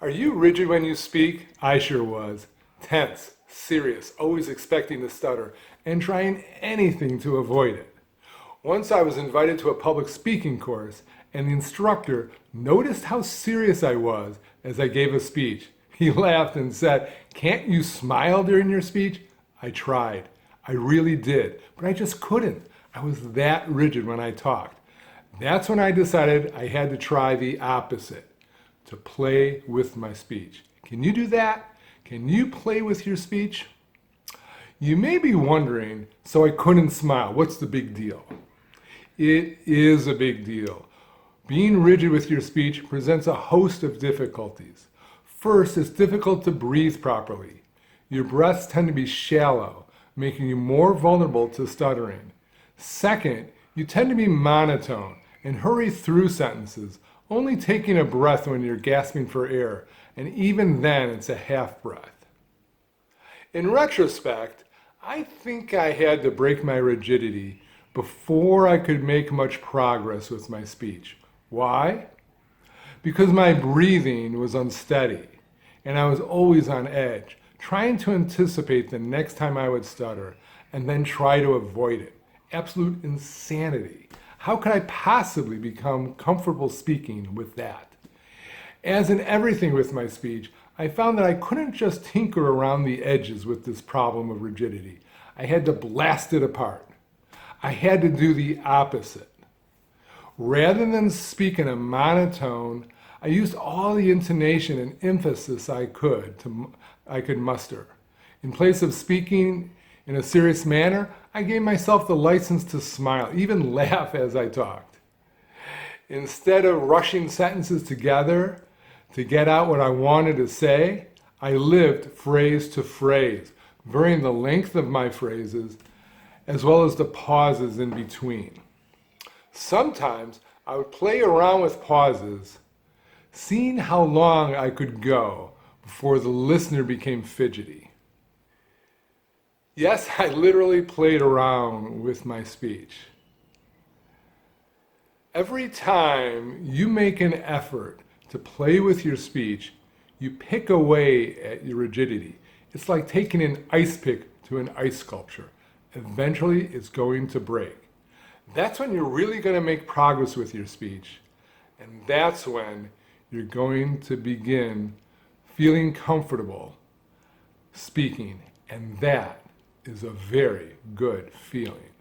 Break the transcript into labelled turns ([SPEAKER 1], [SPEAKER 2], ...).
[SPEAKER 1] Are you rigid when you speak? I sure was. Tense, serious, always expecting to stutter, and trying anything to avoid it. Once I was invited to a public speaking course, and the instructor noticed how serious I was as I gave a speech. He laughed and said, "Can't you smile during your speech?" I tried. I really did, but I just couldn't. I was that rigid when I talked. That's when I decided I had to try the opposite, to play with my speech. Can you do that? Can you play with your speech? You may be wondering, so I couldn't smile, what's the big deal? It is a big deal. Being rigid with your speech presents a host of difficulties. First, it's difficult to breathe properly. Your breaths tend to be shallow, making you more vulnerable to stuttering. Second, you tend to be monotone and hurry through sentences, only taking a breath when you're gasping for air, and even then it's a half breath. In retrospect, I think I had to break my rigidity before I could make much progress with my speech. Why? Because my breathing was unsteady, and I was always on edge, trying to anticipate the next time I would stutter, and then try to avoid it. Absolute insanity. How could I possibly become comfortable speaking with that? As in everything with my speech, I found that I couldn't just tinker around the edges with this problem of rigidity. I had to blast it apart. I had to do the opposite. Rather than speak in a monotone, I used all the intonation and emphasis I could muster. In place of speaking in a serious manner, I gave myself the license to smile, even laugh as I talked. Instead of rushing sentences together to get out what I wanted to say, I lived phrase to phrase, varying the length of my phrases as well as the pauses in between. Sometimes I would play around with pauses, seeing how long I could go before the listener became fidgety. Yes, I literally played around with my speech. Every time you make an effort to play with your speech, you pick away at your rigidity. It's like taking an ice pick to an ice sculpture. Eventually, it's going to break. That's when you're really going to make progress with your speech. And that's when you're going to begin feeling comfortable speaking. And that is a very good feeling.